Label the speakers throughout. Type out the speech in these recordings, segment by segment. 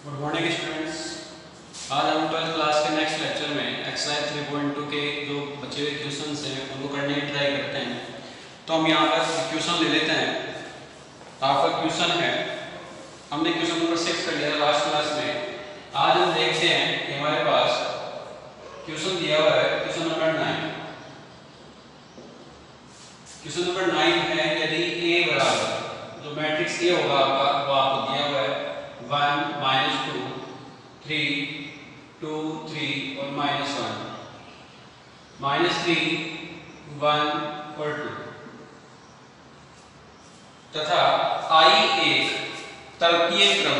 Speaker 1: Good morning students. आज हम 12th class के नेक्स्ट लेक्चर में एक्सरसाइज 3.2 के जो बचे हुए क्वेश्चंस हैं उनको करने की ट्राई करते हैं। तो हम यहाँ पर क्वेश्चन ले लेते हैं। आपका क्वेश्चन है, हमने क्वेश्चन नंबर 6 कर लिया था लास्ट क्लास में। आज हम देखते हैं कि हमारे पास क्वेश्चन दिया हुआ है क्वेश्चन नंबर 9। क्वेश्चन नंबर 9 है, यदि ए बराबर जो मैट्रिक्स ए होगा आपका वो आपको दिया हुआ है 1 -2 3 2 3 और -1 -3 1 और 2 तथा i एक तृतीय क्रम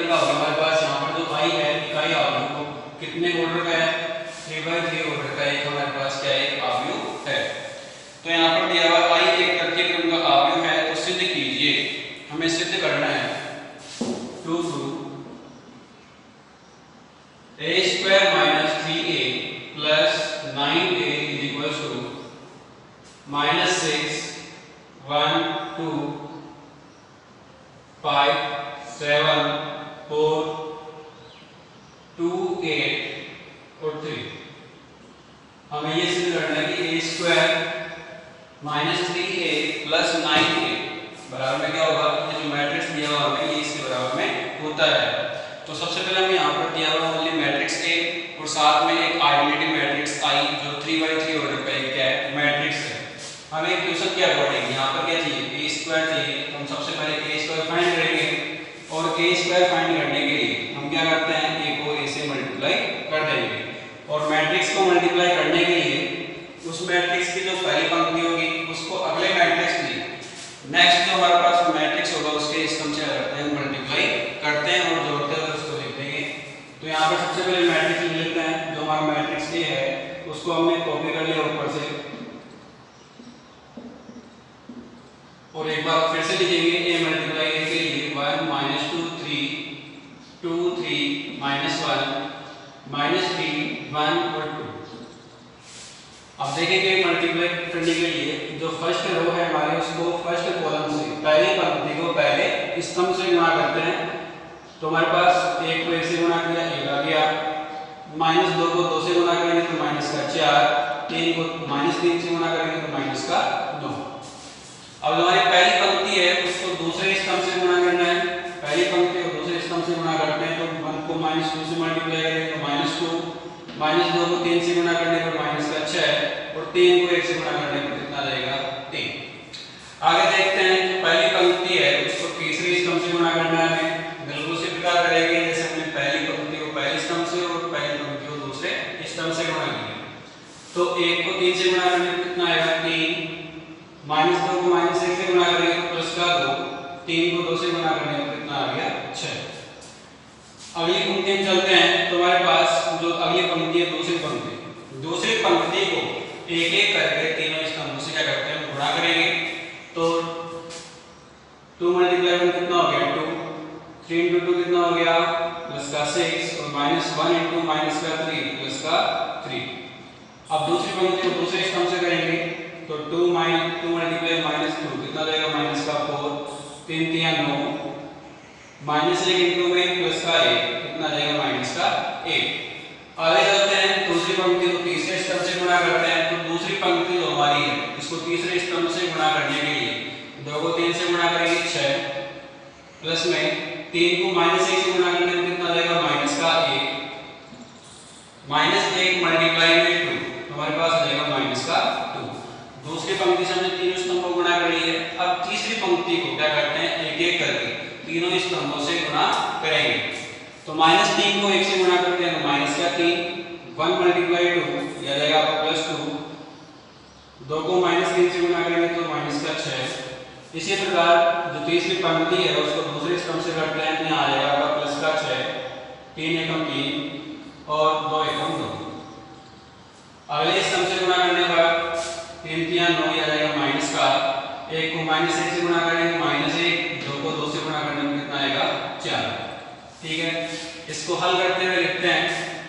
Speaker 1: का हमारे पास यहाँ पर जो i है इकाई आव्यूह को कितने ऑर्डर का है 3/3 ऑर्डर का एक हमारे पास क्या एक आव्यूह है। तो यहाँ पर दिया हुआ i एक तृतीय क्रम का आव्यूह है, तो सिद्ध कीजिए। हमें सिद्ध करना है 2 a square minus 3a plus 9a is equals to -6 1 2 5 7 4 2 8 और 3। हमें ये सिद्ध करना है कि a square minus 3a plus 9a बराबर में क्या होगा, ये जो मैट्रिक्स दिया हुआ हमें ये इसके बराबर में होता है। तो सबसे पहले हमें यहाँ पर दिया हुआ ओनली मैट्रिक्स A और साथ में एक आइडेंटिटी मैट्रिक्स I जो 3/3 ऑर्डर का एक क्या है मैट्रिक्स है। हमें क्वेश्चन क्या अकॉर्डिंग यहाँ पर क्या चाहिए a स्क्वायर चाहिए, तो हम सबसे पहले a स्क्वायर फाइंड करेंगे और a स्क्वायर फाइंड करने के लिए हम क्या करते हैं a को a से मल्टीप्लाई कर देंगे और मैट्रिक्स को मल्टीप्लाई करने के लिए उस मैट्रिक्स की जो पहली पंक्ति होगी उसको अगले मैट्रिक्स की नेक्स्ट जो हमारे पास मैट्रिक्स होगा उसके स्तंभ से करते हैं मल्टीप्लाई करते हैं और जोड़ते हैं उसको लिख देंगे। तो यहाँ पर सबसे पहले मैट्रिक्स लिख लेते हैं। जो हमारा मैट्रिक्स ए है उसको हमने कॉपी कर लिया ऊपर से और एक बार फिर से लिखेंगे a मल्टीप्लाई a के लिए 1 -2 3 2 3 -1 -3 1 और 2। अब देखेंगे मल्टीप्लाई करने के लिए जो फर्स्ट रो है हमारे उसको फर्स्ट कॉलम से पहली पंक्ति को पहले स्तंभ से गुणा करते हैं। तो हमारे पास एक को एक से गुणा किया एक आ गया, -2 को 2 से गुणा करेंगे तो माइनस का 4, 3 को -3 से गुणा करेंगे तो माइनस का 2। अब हमारी पहली पंक्ति है उसको दूसरे स्तंभ से गुणा करना है। पहली पंक्ति को दूसरे स्तंभ से गुणा करते हैं तो 1 को -2 से मल्टीप्लाई करेंगे तो -2, -2 को 3 से गुणा करने पर माइनस का 6 और 3 को 1 से गुणा करने पर कितना आ जाएगा 3। आगे देखते हैं जो पहली पंक्ति है उसको तीसरे स्तंभ से गुणा करना है। हमें बिल्कुल उसी प्रकार करेंगे जैसे हमने पहली पंक्ति को पहले स्तंभ से और पहली पंक्ति को दूसरे स्तंभ से गुणा किया। तो 1 को 3 से गुणा करने पर कितना आएगा 3, -2 को -1 से गुणा करेंगे तो प्लस का 2, 3 को 2 से गुणा करने पर कितना आ गया 6। अगली पंक्ति में चलते हैं तो हमारे पास जो अगली पंक्ति है दूसरी पंक्ति को एक एक करके तीनों स्तंभों से क्या करते हैं गुणा करेंगे। तो 2 × 1 कितना हो गया 2, 3 × 2 कितना हो गया प्लस का 6 और -1 × माइनस का 3 प्लस का 3। अब दूसरी पंक्ति को दूसरे स्तंभ से करेंगे तो 2 × -2 कितना जाएगा माइनस का 4, 3 × 3 9, -1 × में प्लस का 1 कितना जाएगा माइनस का 1। आगे चलते हैं दूसरी पंक्ति को तीसरे स्तंभ से गुणा करते हैं। तो दूसरी पंक्ति जो हमारी है इसको तीसरे स्तंभ से गुणा करने के लिए 2 को 3 से गुणा करेंगे 6 प्लस में 3 को -1 से गुणा करने पर कितना जाएगा माइनस का 1, -1 मल्टीप्लाई में 2 हमारे पास आ जाएगा माइनस का 2। दूसरी पंक्ति से हमने तीनों स्तंभों को गुणा कर लिए। अब तीसरी पंक्ति को क्या करते हैं एक एक करके तीनों स्तंभों से गुणा करेंगे। तो -3 को 1 से गुणा करते हैं तो माइनस का 3, 1 × 2 यह जाएगा आपका +2, 2 को -3 से गुणा करेंगे तो माइनस का 6। इसी प्रकार जो तीसरी पंक्ति है उसको दूसरे स्तंभ से करते हैं तो यहाँ आ जाएगा आपका प्लस का 6, 3 एकम 3 और 2 एकम 2। अगले स्तंभ से गुणा करने पर 3 × 9 यह जाएगा माइनस का 1 को -1 से गुणा करेंगे -1, 2 को 2 से गुणा करने में कितना आएगा 4। ठीक है, इसको हल करते हुए लिखते हैं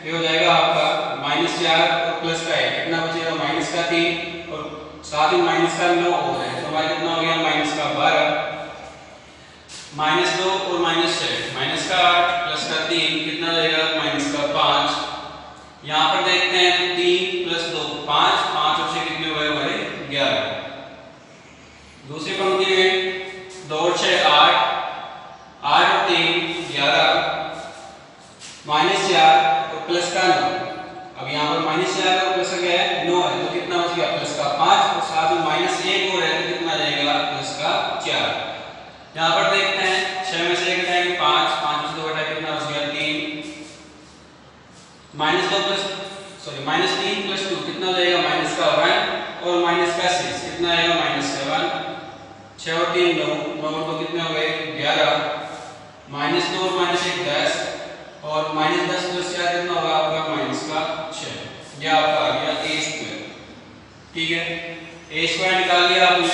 Speaker 1: ये हो जाएगा आपका -4 और प्लस का 1 कितना बचेगा माइनस का 3 और साथ ही माइनस का 9 हो रहा है तो हमारा कितना हो गया माइनस का 12। -2 और -6, माइनस का 8 प्लस का 3 कितना जाएगा माइनस का 5। यहाँ पर देखते हैं तो 3 प्लस 2 5, 5 और 6 कितने हुए हमारे 11। दूसरी पंक्ति में 2 और 6 8, 8 और 3 11, -4 और प्लस का 9। अब यहाँ पर -4 और प्लस का क्या है 9 है, तो कितना बच गया प्लस का 5 और साथ में -1 और है तो कितना जाएगा प्लस का 4। यहाँ पर देखते हैं 6 में से 1 घटाएंगे 5, 5 में से 2 घटाएंगे कितना बच गया 3, -3 प्लस 2 कितना हो जाएगा माइनस का 1 और माइनस का 6 कितना आएगा -7। 6 और 3 9, 9 और 2 कितने हो गए 11, -2 और -1 10 और -10 प्लस 4 कितना होगा आपका माइनस का 6। यह आपका आ गया a²। ठीक है, a² निकाल लिया आपने।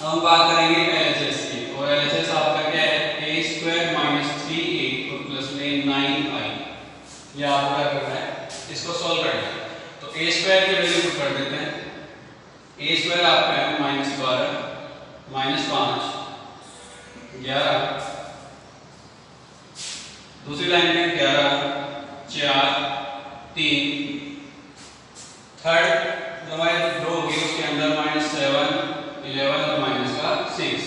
Speaker 1: अब हम बात करेंगे LHS की, और LHS आपका क्या है a² - 3a और प्लस में 9i। यह आपको क्या करना है इसको सॉल्व करना है। तो a² की वैल्यू पुट कर देते हैं। a² आपका है -12 -5 11, दूसरी लाइन में 11 4 3, थर्ड जो हमारे रो होगी उसके अंदर -7 11 और माइनस का 6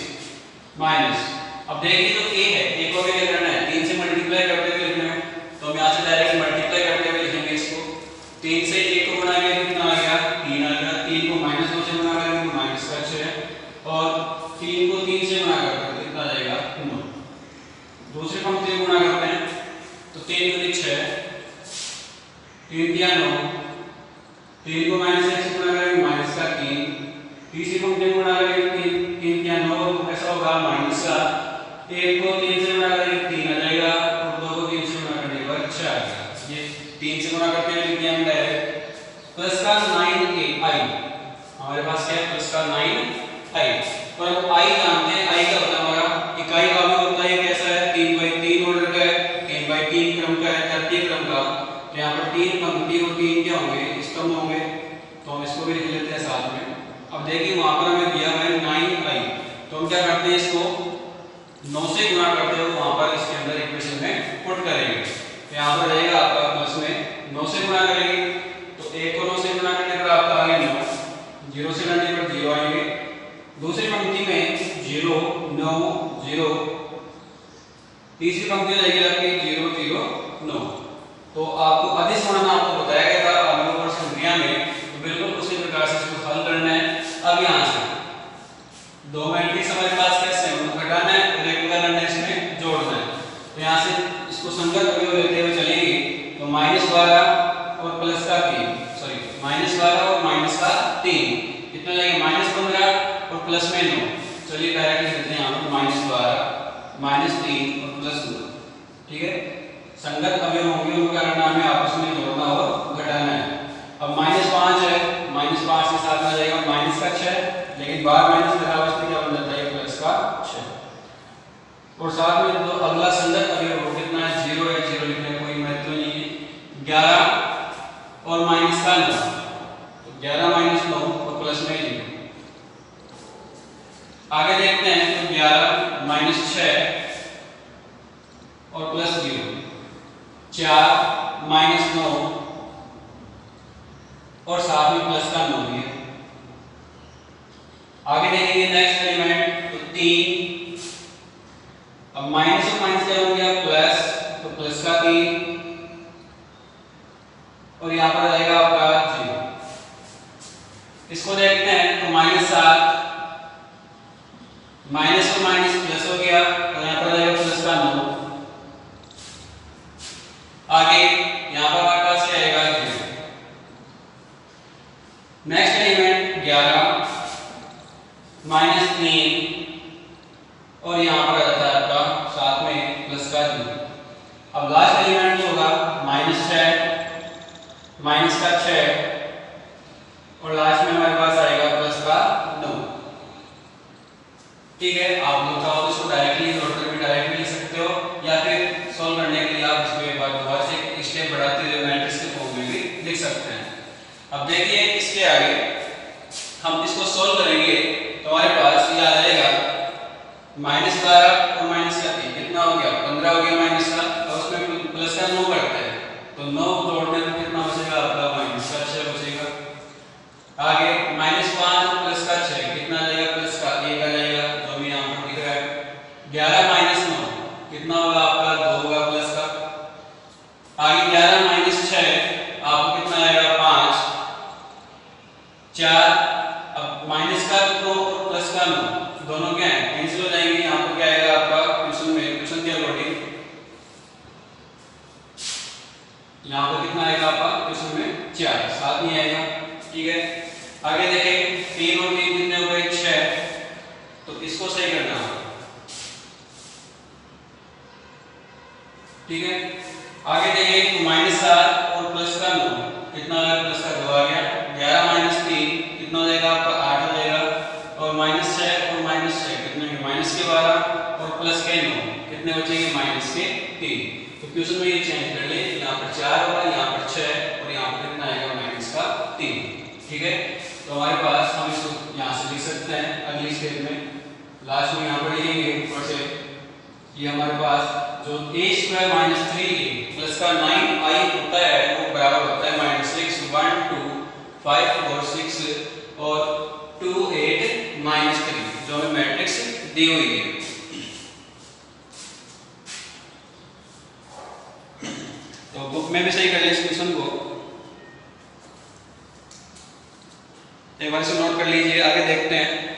Speaker 1: माइनस। अब देखिए जो a है a को हमें क्या करना है 3 से मल्टीप्लाई करते हुए लिखना है, तो हम यहाँ से डायरेक्ट मल्टीप्लाई करते हुए लिखेंगे इसको। 3 से a को गुणा किया कितना आ गया 3 आ गया, 3 को -2 से गुणा करेंगे तो माइनस का 6 और 3 को 3 से गुणा करते हैं कितना आ जाएगा 9। दूसरी पंक्ति में गुणा करते हैं तो 3 दूनी 6, 3 तिया 9, 3 को -1 से गुणा करेंगे माइनस का 3, तीसरी पंक्ति में गुणा करेंगे 3 तिया 9 ऐसा होगा माइनस का 1 को 3 से गुणा करेंगे 3 आ जाएगा और 2 को 3 से गुणा करने के बाद 6 आ जाएगा। ये 3 से गुणा करते हैं लिख दिया हमने डायरेक्ट प्लस का 9ai। हमारे पास क्या है प्लस का 9i। और अब i जानते हैं, i का होता है हमारा इकाई अवयव होता है कैसा है 3/3 ऑर्डर का है, 3/3 क्रम का है, धरती क्रम का। तो यहाँ पर 3 पंक्ति और 3 क्या होंगे स्तंभ होंगे, तो हम इसको भी लिख लेते हैं साथ में। अब देखिए वहां पर हमें दिया है 9i, तो हम क्या करते हैं इसको 9 से गुणा करते हुए वहां पर इसके अंदर इक्वेशन में पुट करेंगे। तो यहाँ पर रहेगा आपका प्लस में 9 से गुणा करेंगे तो 1 को 9 से गुणा करने पर आपका आ गया 9, 0 से घटाने पर 0 आएंगे। दूसरी पंक्ति में 0 9 0, तीसरी पंक्ति जाएगी आपकी 0 0 9। तो आपको अदिश गणना आपको बताया गया था अवयव और संख्या में, तो बिल्कुल उसी प्रकार से इसको हल करना है। अब यहाँ से दो मैट्रिक्स हमारे पास कैसे हैं उनको घटाना है और एक करना है इसमें जोड़ना है। तो यहाँ से इसको संगत अवयव लेते हुए चलेंगे तो -12 और प्लस का 3 -12 और माइनस का 3 कितना जाएगा -15 और प्लस में 9। चलिए डायरेक्ट लिख देते हैं यहाँ पर -12 -3 और प्लस 9। ठीक है, संगत अवयव होंगे उनका करना हमें आपस में जोड़ना और घटाना है। अब -5 है, -5 के साथ में जाएगा माइनस का 6, लेकिन बार माइनस लगा हुआ इसलिए क्या बन जाता है प्लस का 6। और साथ में जो अगला संगत अवयव वो कितना है 0 है, 0 लिखने का कोई महत्व नहीं है। 11 और माइनस का 9, तो 11 - 9 और प्लस में 0। आगे देखते हैं तो 11 - 6 और प्लस 0, 4 - 9 और साथ में प्लस का 9 है। आगे देखेंगे नेक्स्ट एलिमेंट तो 3, अब माइनस और माइनस क्या हो गया प्लस, तो प्लस का 3 और यहाँ पर आएगा आपका 0। इसको देखते हैं तो -7, माइनस और माइनस प्लस हो गया और यहाँ पर आएगा प्लस का 9। आगे यहाँ पर हमारे पास क्या आएगा 0। नेक्स्ट एलिमेंट 11 -3 और यहाँ पर आ जाता है आपका साथ में प्लस का 0। अब लास्ट एलिमेंट जो होगा -6 माइनस का 6 और लास्ट में हमारे पास आएगा प्लस का 9। ठीक है, आप लोग चाहो तो इसको डायरेक्टली जोड़कर भी डायरेक्टली लिख सकते हो या फिर सॉल्व करने के लिए आप इसको एक बार दोबारा से एक स्टेप बढ़ाते हुए मैट्रिक्स के फॉर्म में भी लिख सकते हैं। अब देखिए इसके आगे हम इसको सॉल्व करेंगे तो हमारे पास ये आ जाएगा -12 और -3 कितना हो गया 15 हो गया माइनस का, और उसमें प्लस का 9 करता है, तो 9 जोड़ने में कितना बचेगा आपका माइनस का 6 बचेगा। आगे -5 और प्लस का 6 कितना आ जाएगा, प्लस का 1 आ जाएगा, जो भी यहाँ पर दिख रहा है। 11 - 9 कितना होगा आपका 2 होगा प्लस का। आगे 11 - 6 आपको कितना आएगा 5 4। अब माइनस का 2 और प्लस का 9 दोनों क्या है कैंसिल हो जाएंगे। यहाँ पर क्या आएगा आपका क्वेश्चन के अकॉर्डिंग यहाँ पर कितना आएगा आपका क्वेश्चन में 4 7 नहीं आएगा। ठीक है, आगे देखें 3 और 3 कितने हो गए 6, तो इसको सही करना है। ठीक है, आगे देखें -7 और प्लस का 9 कितना आ गया, प्लस का 2 आ गया। 11 - 3 कितना हो जाएगा आपका 8 हो जाएगा, और -6 और -6 कितने हैं -12 और प्लस के 9 कितने बचेंगे -3। तो क्वेश्चन में ये चेंज कर ले, यहाँ पर 4 होगा, यहाँ पर 6 और यहाँ पर कितना आएगा -3। ठीक है, तो हमारे पास हम इसको यहाँ से लिख सकते हैं अगली स्टेप में। लास्ट में यहाँ पर लिखेंगे ऊपर से ये हमारे पास जो a² - 3a प्लस का 9i होता है वो बराबर होता है -6 1 2 5 4 6 और 2 8 -3, जो हमें मैट्रिक्स दी हुई है। तो बुक में भी सही कर ले इस क्वेश्चन को, एक बार से नोट कर लीजिए। आगे देखते हैं।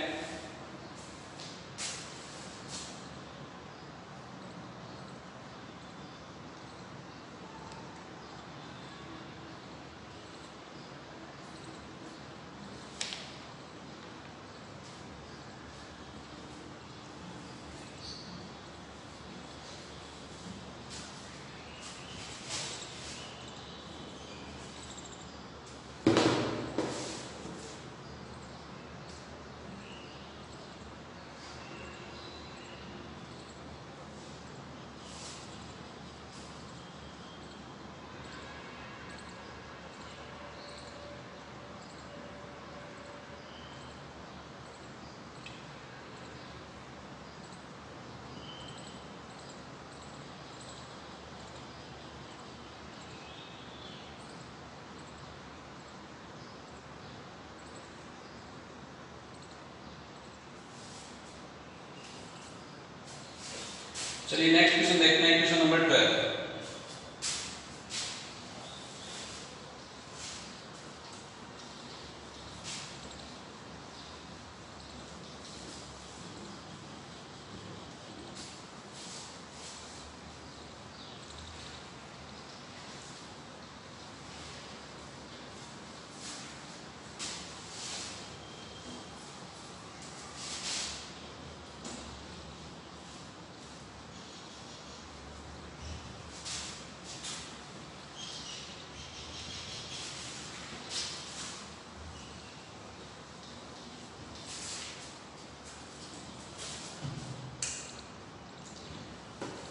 Speaker 1: चलिए नेक्स्ट क्वेश्चन देखते हैं, क्वेश्चन नंबर 12।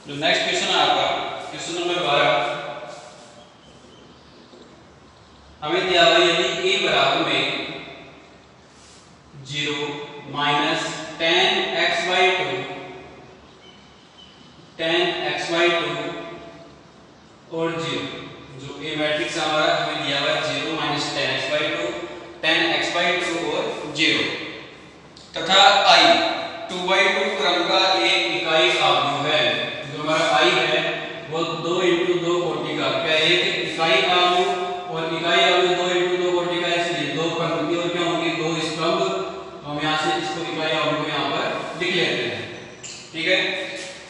Speaker 1: जो नेक्स्ट क्वेश्चन है आपका क्वेश्चन नंबर 12, हमें दिया हुआ यदि a बराबर में 0 -10x/2 10x/2 और 0, जो a मैट्रिक्स हमारा हमें दिया हुआ है 0 -10x/2 10x/2 और 0, तथा i 2/2 क्रम का एक इकाई अवयव है। जो हमारा i है वो 2 × 2 कोटि का क्या एक इकाई अवयव, और इकाई अवयव 2 × 2 कोटि का, इसलिए 2 पंक्ति और क्या होंगी 2 स्तंभ। तो हम यहाँ से इसको इकाई अवयव को यहाँ पर लिख लेते हैं। ठीक है,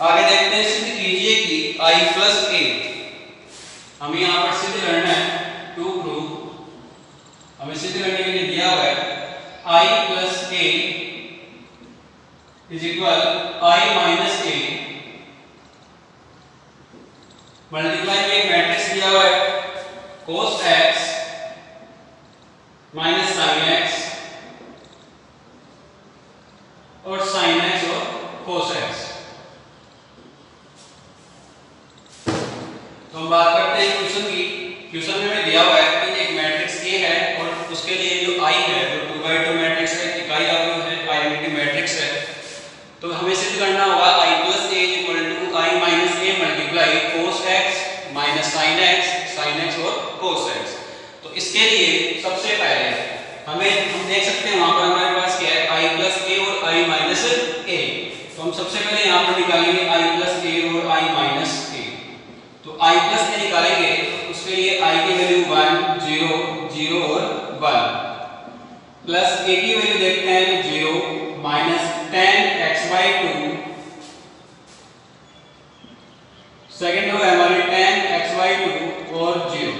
Speaker 1: आगे देखते हैं। सिद्ध कीजिए कि i + a, हमें यहाँ पर सिद्ध करना है टू प्रूव। हमें सिद्ध करने के लिए दिया हुआ है i + a = i - a multiply में एक मैट्रिक्स दिया हुआ है cos x - sin x और sin x और cos x। तो हम बात करते हैं क्वेश्चन की। क्वेश्चन में हमें दिया हुआ है कि एक मैट्रिक्स A है और उसके लिए जो I है वो 2/2 मैट्रिक्स है, इकाई अवयव है, आइडेंटिटी मैट्रिक्स है। तो हमें सिद्ध करना करना होगा i plus a equal to i minus a multiply cos x minus sin x और cos x। तो इसके लिए सबसे पहले हम देख सकते हैं वहां पर हमारे पास क्या है i प्लस a और i माइनस a। तो हम सबसे पहले यहाँ पर निकालेंगे i प्लस a और i माइनस a। तो i प्लस a निकालेंगे तो उसके लिए i की वैल्यू 1 0 0 और 1 प्लस a की वैल्यू देखते हैं तो 0 माइनस 10x/2 सेकंड रो है हमारी 10x/2 और 0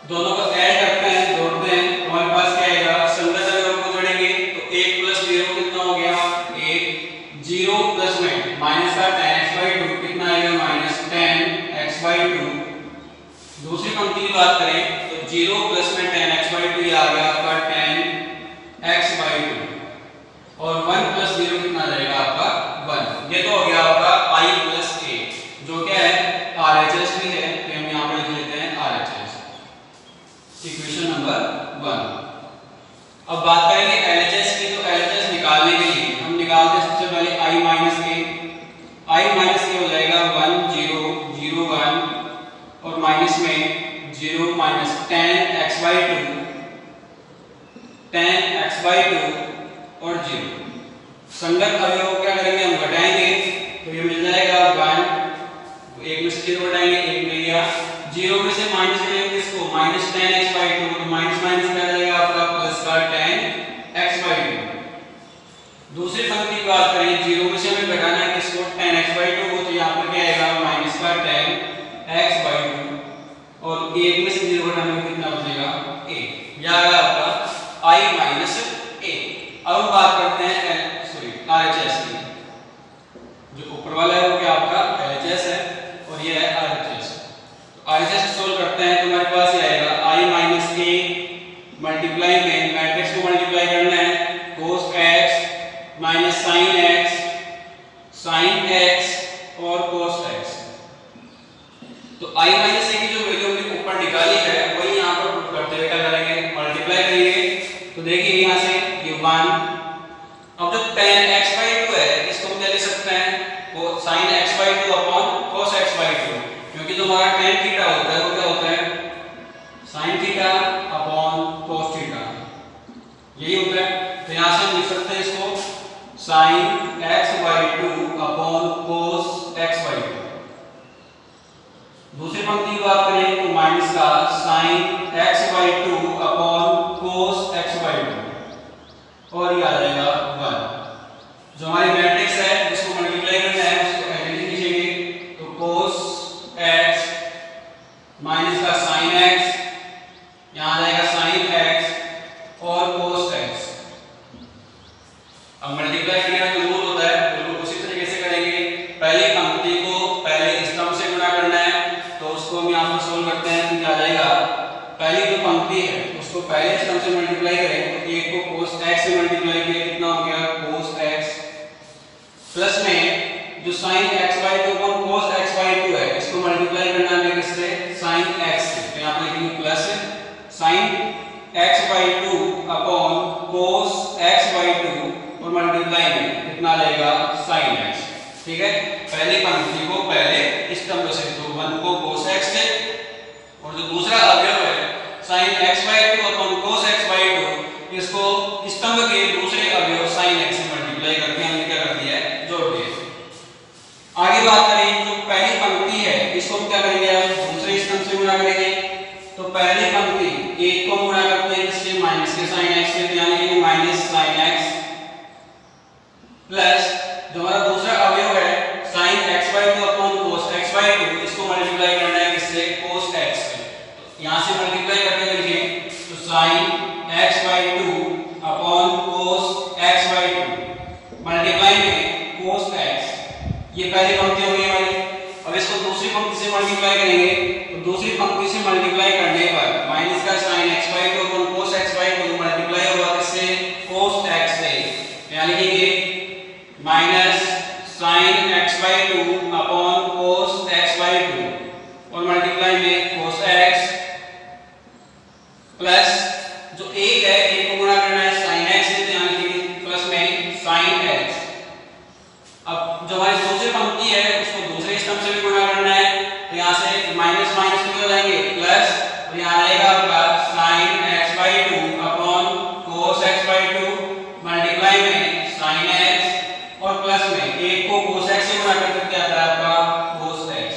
Speaker 1: दोनों को ऐड करते हैं जोड़ते हैं हमारे पास क्या आएगा संगत अवयव को जोड़ेंगे तो 1 प्लस 0 कितना हो गया 1 0 प्लस में माइनस का 10x/2 कितना आएगा माइनस 10x/2। दूसरी पंक्ति की बात करें तो 0 प्लस में 10x/2 ये आ गया आपका 10x/2 और 1 प्लस 0 कितना आ जाएगा आपका 1। ये तो हो गया आपका i प्लस a जो क्या है RHS भी है तो हम यहाँ पर लिख लेते हैं RHS इक्वेशन नंबर 1। अब बात करेंगे LHS की तो LHS निकालने के लिए हम निकालते हैं सबसे पहले i माइनस a हो जाएगा 1 0 0 1 और माइनस में 0 माइनस 10x/2 और 0 संगत अवयव क्या करेंगे हम घटाएंगे तो ये मिल जाएगा 1 एक में से 0 घटाएंगे 1 मिल गया 0 में से माइनस करेंगे इसको माइनस 10x/2 तो माइनस माइनस क्या जाएगा आपका प्लस का 10x/2। दूसरी पंक्ति की बात करें 0 में से हमें घटाना है किसको 10x/2 को तो यहाँ पर क्या आएगा माइनस का 10x/2 और 1 में से 0 घटाने में कितना बचेगा a यह आ गया आपका i माइनस a। अब बात करते हैं RHS की जो ऊपर वाला है वो क्या आपका LHS है और ये है RHS। तो RHS को सोल्व करते हैं तो हमारे पास ये आएगा i माइनस a मल्टीप्लाई में मैट्रिक्स को मल्टीप्लाई करना है cos x minus sin x और cos x। तो i माइनस a की जो वैल्यू हमने ऊपर निकाली है वही यहाँ पर पुट करते हुए क्या करेंगे मल्टीप्लाई करेंगे तो देखिए यहाँ से ये 1 अब जो 10x/2 है इसको हम क्या लिख सकते हैं वो sin x/2 upon cos x/2 क्योंकि जो हमारा tan थीटा होता है वो क्या होता है sin theta upon cos theta यही होता है। तो यहाँ से हम लिख सकते हैं इसको sin x/2 upon cos x/2। दूसरी पंक्ति की बात करें तो माइनस का sin x/2 upon cos x/2 और ये आ जाएगा 1। जो हमारी मैट्रिक्स है जिसको मल्टीप्लाई करना है उसको ऐसे लिखेंगे तो cos x माइनस का sin x यहाँ आ जाएगा sin x और cos x। अब मल्टीप्लाई करने का जो रूल होता है बिल्कुल उसी तरीके से करेंगे पहली पंक्ति को पहले स्तंभ से गुणा करना है तो उसको हम यहाँ पर सोल्व करते हैं तो क्या आ जाएगा पहली जो पंक्ति है उसको पहले स्तंभ से मल्टीप्लाई करें तो एक को cos x से मल्टीप्लाई किया कितना हो गया cos x प्लस में जो sin x/2 upon cos x/2 है इसको मल्टीप्लाई करना है किससे sin x से तो यहाँ पे लिखेंगे plus sin x/2 upon cos x/2 और मल्टीप्लाई में कितना आएगा sin x। ठीक है पहली पंक्ति को पहले स्तंभ से तो 1 को cos x से और जो दूसरा अवयव है sin x/2 upon cos x/2 इसको स्तंभ के दूसरे अवयव sin x से मल्टीप्लाई करके हमने क्या कर दिया है जोड़ दिया। आगे बात करें जो पहली पंक्ति है इसको हम क्या करेंगे अब दूसरे स्तंभ से गुणा करेंगे तो पहली पंक्ति 1 को गुणा करते हैं इसके माइनस के sin x से यानी कि माइनस sin x प्लस जो हमारा दूसरा अवयव है sin x/2 upon cos x/2 इसको मल्टीप्लाई करना है किससे cos x से तो यहां से मल्टीप्लाई करके लिखें तो sin x/2 upon cos x/2 multiply में cos x ये पहली पंक्ति हो गई हमारी। अब इसको दूसरी पंक्ति से मल्टीप्लाई करेंगे तो दूसरी पंक्ति से मल्टीप्लाई करने पर माइनस का sin x/2 upon cos x/2 multiply होगा किससे cos x से यानी कि minus sin x/2 upon cos x/2 और मल्टीप्लाई में cos x प्लस जो एक है एक को गुणा करना है sin x से यानी कि प्लस में sin x अब जो हमारी दूसरी पंक्ति है उसको दूसरे स्तंभ से भी गुणा करना है, तो यहाँ से माइनस माइनस कितना हो जाएंगे प्लस, और यहाँ आएगा आपका sin x/2 upon cos x/2 multiply में sin x और प्लस में एक को cos x से गुणा करके क्या आता है आपका cos x।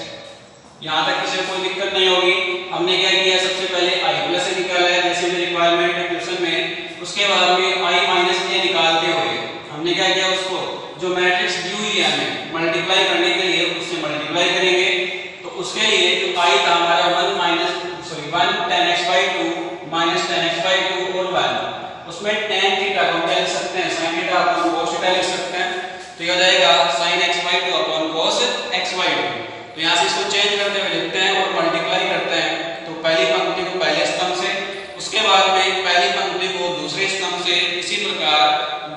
Speaker 1: यहाँ तक किसी को कोई दिक्कत नहीं होगी। हमने क्या किया, सबसे पहले i प्लस a निकाला है जैसे भी रिक्वायरमेंट है क्वेश्चन में, उसके बाद में i माइनस a निकालते हुए हमने क्या किया, उसको जो मैट्रिक्स दी हुई है हमें मल्टीप्लाई करने के लिए उससे मल्टीप्लाई करेंगे। तो उसके लिए जो i था हमारा 1 tan x/2 minus tan x/2 और 1, उसमें tan थीटा को क्या लिख सकते हैं, sin theta upon cos theta लिख सकते हैं। तो ये हो जाएगा sin x/2 upon cos x/2। तो यहाँ से इसको चेंज करते हुए लिखते हैं और मल्टीप्लाई करते हैं। तो पहली पंक्ति को पहले स्तंभ से, उसके बाद में पहली पंक्ति को दूसरे स्तंभ से, इसी प्रकार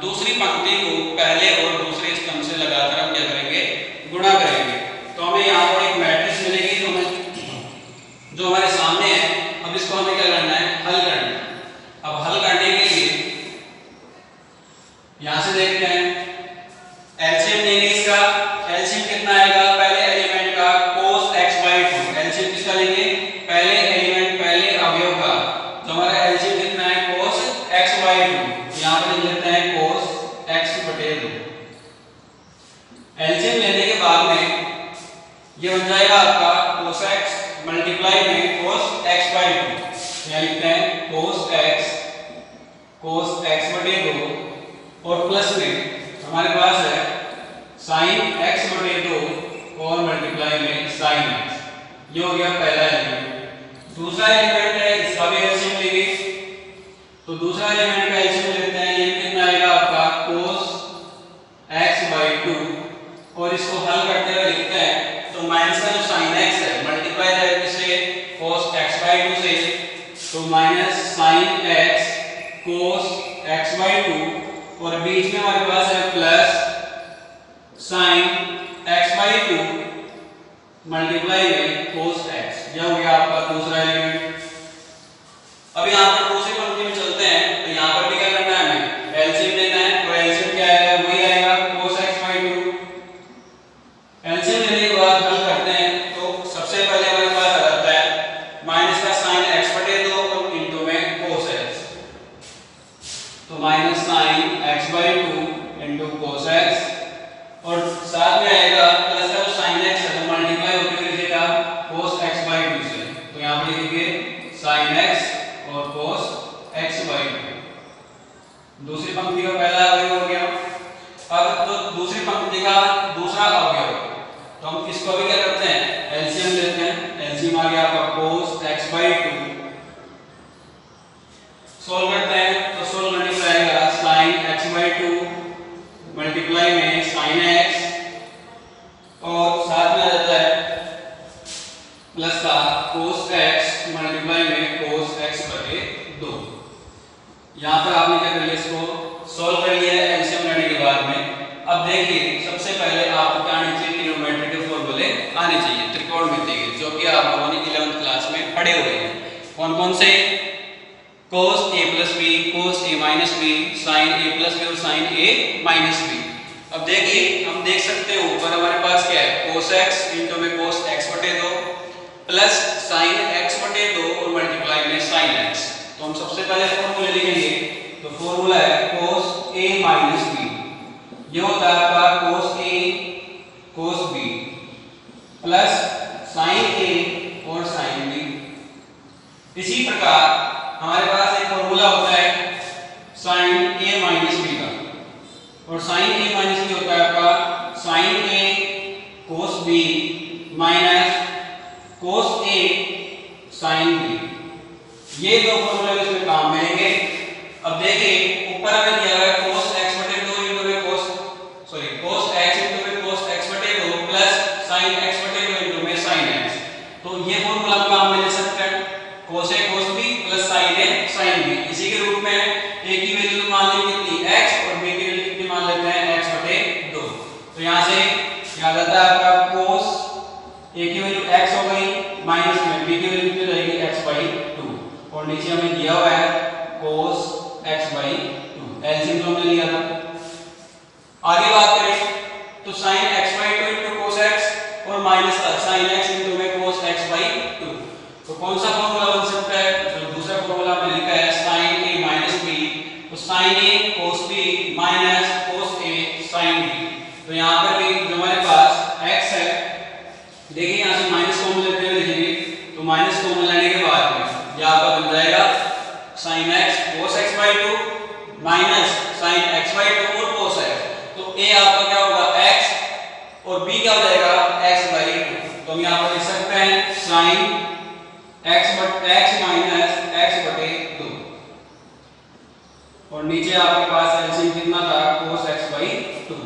Speaker 1: दूसरी पंक्ति को पहले और दूसरे स्तंभ से लगाकर हम क्या करेंगे, गुणा करेंगे। तो हमें यहाँ पर एक मैट्रिक्स मिलेगी जो हमारे सामने है। अब इसको हमें क्या करना है, हल करना है। अब हल करने के लिए यहाँ से देखते हैं एलसीएम लेंगे इसका। एलसीएम कितना आएगा, पहले एलिमेंट का cos x/2, एलसीएम किसका लेंगे, पहले एलिमेंट पहले अवयव का। तो हमारा एलसीएम कितना है cos x/2, यहाँ पर लिख लेते हैं cos x/2। एलसीएम लेने के बाद में ये बन जाएगा आपका cos x मल्टीप्लाई में cos x/2, यहाँ लिखते हैं cos x/2 और प्लस में हमारे पास है sin x/2 और मल्टीप्लाई में sin x। ये हो गया पहला एलिमेंट। दूसरा एलिमेंट है, इसका भी एलसीएम लेंगे। तो दूसरा एलिमेंट का एलसीएम लेते हैं, ये कितना आएगा आपका cos x/2 और इसको हल करते हुए लिखते हैं। तो माइनस का जो sin x है मल्टीप्लाई करेंगे से cos x/2 से, तो minus sin x cos x/2 और बीच में हमारे पास है प्लस sin x/2 मल्टीप्लाई में cos x। यह हो गया आपका दूसरा एलिमेंट। अब यहाँ पर दूसरी पंक्ति में चलते हैं। तो यहाँ पर भी क्या करना है, हमें एलसीएम लेना है। तो एलसीएम क्या आएगा, वही आएगा cos x/2। एलसीएम लेने के बाद हल करते हैं। तो सबसे पहले हमारे पास आ जाता है माइनस का sin x/2 और इनटू में cos x। तो minus sin x/2 into cos x और साथ में आएगा प्लस का जो sin x है तो मल्टीप्लाई होकर लिखिएगा cos x/2 से। तो यहाँ पे लिखिए sin x और cos x/2। दूसरी पंक्ति का पहला अवयव हो गया। अब तो दूसरी पंक्ति का दूसरा अवयव, तो हम इसको भी क्या करते हैं, एलसीएम लेते हैं। एलसीएम आ गया आपका cos x/2। सोल्व करते हैं। तो सोल्व करने पर आएगा sin x/2 मल्टीप्लाई में sin x और साथ में आ जाता है प्लस का cos x मल्टीप्लाई में cos x/2। यहाँ पर आपने क्या कर लिया, इसको सोल्व कर लिया है एलसीएम करने के बाद में। अब देखिए सबसे पहले आपको क्या आने चाहिए, ट्रिग्नोमेट्री के फॉर्मूले आने चाहिए त्रिकोणमिति के, जो कि आप लोगों ने 11th क्लास में पढ़े हुए हैं। कौन कौन से, cos a plus b, cos a minus b, sin a plus b और sin a minus b। अब देखिए हम देख सकते हैं ऊपर हमारे पास क्या है, cos x इनटू में cos x/2 plus sin x/2 और मल्टीप्लाई में sin x। तो हम सबसे पहले फॉर्मूला लिखेंगे। तो फॉर्मूला है cos a minus b, ये होता है आपका cos a cos b plus sin a और sin b। इसी प्रकार हमारे पास एक फॉर्मूला होता है sin a minus b का, और sin a minus b होता है आपका sin a cos b minus cos a sin b। ये दो फॉर्मूले इसमें काम में आएंगे। अब देखिए ऊपर हमें दिया हुआ है cos x/2 इनटू में cos x इनटू में cos x/2 plus sin x/2 into में sin x। तो ये फॉर्मूला हम काम में ले सकते हैं, cos a cos b plus sin a sin b। इसी के रूप में a की वैल्यू मान लेंगे कितनी x और b की वैल्यू कितनी मान लेते हैं x/2। तो यहाँ से याद आता है आपका cos a की वैल्यू x हो गई माइनस में b की वैल्यू कितनी रहेगी x/2 और नीचे हमें दिया हुआ है cos x/2। एलसीएम तो हमने लिया था। आगे बात करें तो sin तो यहाँ पर भी जो हमारे पास x है, देखिए यहाँ से माइनस कॉमन लेते हुए लिखेंगे, तो माइनस कॉमन लेने के बाद में यह आपका बन जाएगा sin x cos x by 2 minus sin x by 2 और cos x। तो a आपका क्या होगा x और b क्या हो जाएगा x by 2। तो हम यहाँ पर लिख सकते हैं sin x माइनस x बटे 2 और नीचे आपके पास एलसीएम कितना था cos x by 2।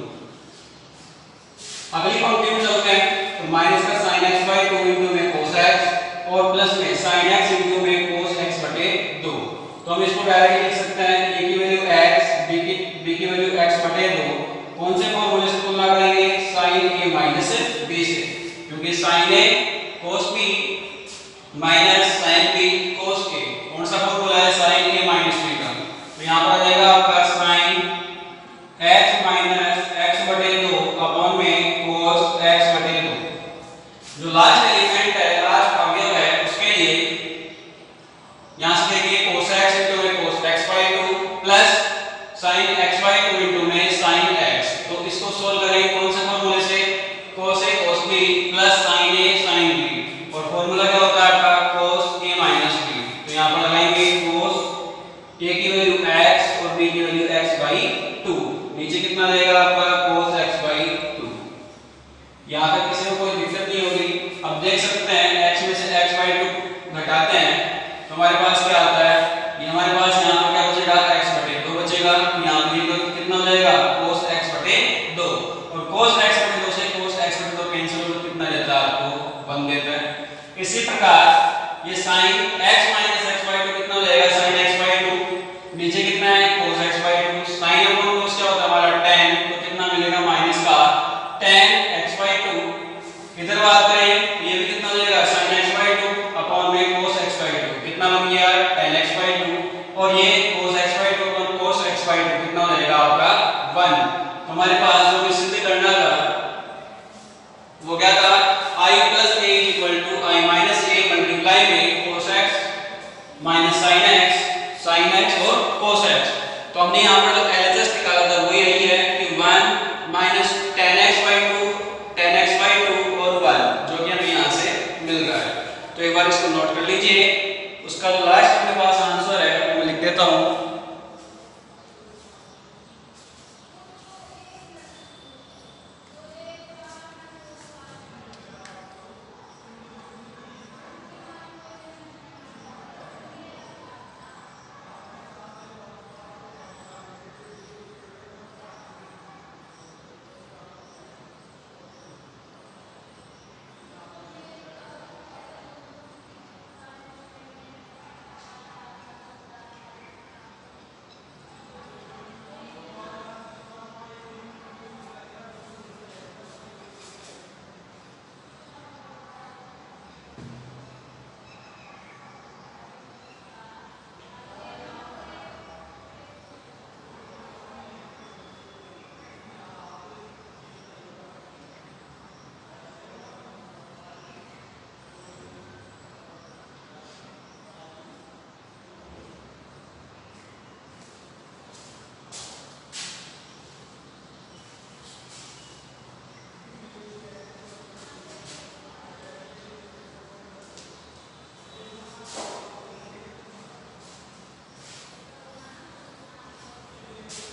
Speaker 1: अगली पंक्ति में चलते हैं, तो माइनस का sin x by 2 इंटू में cos x और प्लस में sin x इंटू में cos x बटे 2। तो हम इसको डायरेक्ट लिख सकते हैं a की वैल्यू x b की वैल्यू x बटे 2। कौन से फॉर्मूले से तुलना करेंगे sin a माइनस b से, क्योंकि sin a cos b minus sin b cos a कौन सा फॉर्मूला है sin a माइनस b का। तो यहाँ पर आ जाएगा आपका sin x माइनस x बटे 2 अपॉन में cos x बटे 2। जो लास्ट एलिमेंट है, लास्ट अवयव है, उसके लिए यहाँ से देखिए cos x इंटू में cos x by 2 plus sin x by 2 into में sin x। तो इसको सोल्व करेंगे कौन से फॉर्मूले से cos a cos b plus sin a sin b और फॉर्मूला क्या होता है आपका cos a माइनस b। तो यहाँ पर लगाएंगे cos a की वैल्यू x और b की वैल्यू x by 2। नीचे कितना रहेगा आपका cos x by 2। यहाँ तक किसी को कोई दिक्कत नहीं होगी। अब देख सकते हैं x में से x by 2 घटाते हैं तो हमारे पास क्या आता है, ये हमारे पास यहाँ पर क्या बचेगा x बटे 2 बचेगा। यहाँ पर कितना हो जाएगा cos x बटे 2 और cos x बटे 2 से cos x बटे 2 कैंसिल हो तो कितना देता है आपको 1 देता है। इसी प्रकार ये sin x minus x by 2 कितना हो जाएगा sin x by 2, नीचे कितना है cos x by 2, sin upon cos क्या होता है हमारा tan, तो कितना मिलेगा माइनस का tan x by 2। इधर बात करें ये भी कितना हो जाएगा sin x by 2 अपॉन में cos x by 2, कितना बन गया tan x by 2 और ये cos x by 2 upon cos x by 2 कितना हो जाएगा आपका 1। तो हमारे पास जो भी सिद्ध करना था वो क्या था I plus a equal to I minus a multiply में cos x minus sin x और cos x। तो हमने यहाँ पर जो LHS निकाला था वो यही है कि 1 माइनस tan x by 2 और 1 जो कि हमें यहाँ से मिल रहा है। तो एक बार इसको नोट कर लीजिए। उसका जो लास्ट अपने पास आंसर है वो मैं लिख देता हूँ।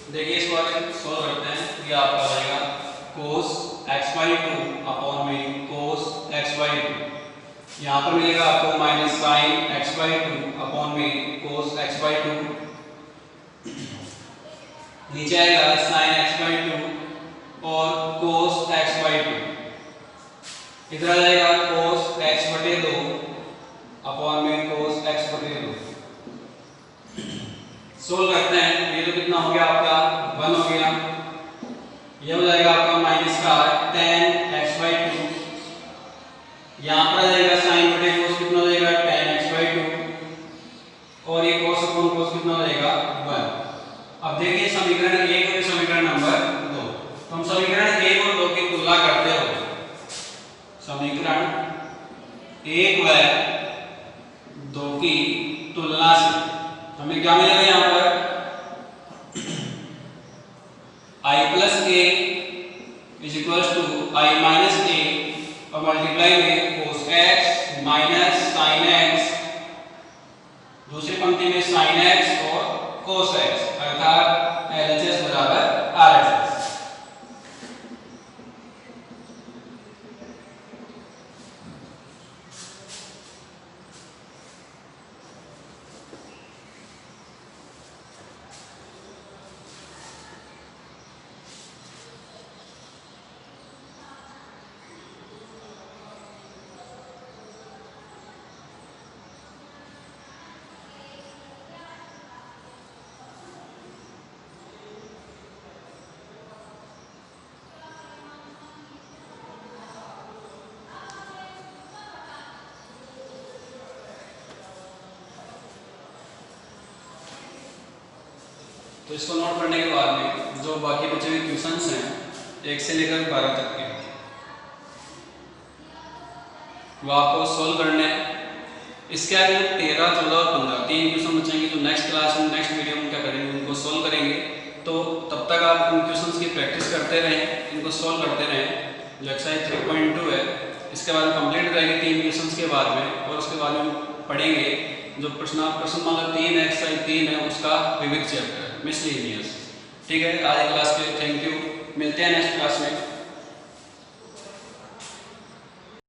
Speaker 1: देखिए इस बार सॉल्व करते हैं। ये आपका आ जाएगा cos x by 2 अपॉन में cos x by 2। यहाँ पर मिलेगा आपको minus sin x by 2 upon में cos x by 2। नीचे आएगा sin x by 2 और cos x by 2। इधर आ जाएगा cos x बटे 2 अपॉन में cos x बटे 2। सोल्व करते हैं। ये तो कितना हो गया आपका 1 हो गया। ये हो जाएगा आपका माइनस का tan x by 2। यहाँ पर आ जाएगा sin बटे cos कितना हो जाएगा tan x by 2 और ये cos अपॉन cos कितना हो जाएगा 1। अब देखिए समीकरण 1 और समीकरण नंबर 2। तो हम समीकरण 1 और 2 की तुलना करते हो। समीकरण 1 व 2 की तुलना से हमें क्या मिलेगा यहाँ पर I plus a is equals to I minus a और मल्टीप्लाई में cos x minus sin x, दूसरी पंक्ति में sin x और cos x, अर्थात LHS बराबर RHS। तो इसको नोट करने के बाद में जो बाकी बचे हुए क्वेश्चंस हैं 1 से लेकर 12 तक के, वो आपको सोल्व करने हैं। इसके आगे 13, 14 और 15 तीन क्वेश्चन बचेंगे जो नेक्स्ट क्लास में नेक्स्ट वीडियो में क्या करेंगे, उनको सोल्व करेंगे। तो तब तक आप इन क्वेश्चंस की प्रैक्टिस करते रहें, इनको सोल्व करते रहें। जो एक्सरसाइज 3.2 है इसके बाद कंप्लीट रहेगी 3 क्वेश्चंस के बाद में, और उसके बाद में पढ़ेंगे जो प्रश्न मान 3 एक्सरसाइज 3 है उसका विविध चैप्टर मिसलेनियस। ठीक है, आज क्लास के थैंक यू, मिलते हैं नेक्स्ट क्लास में।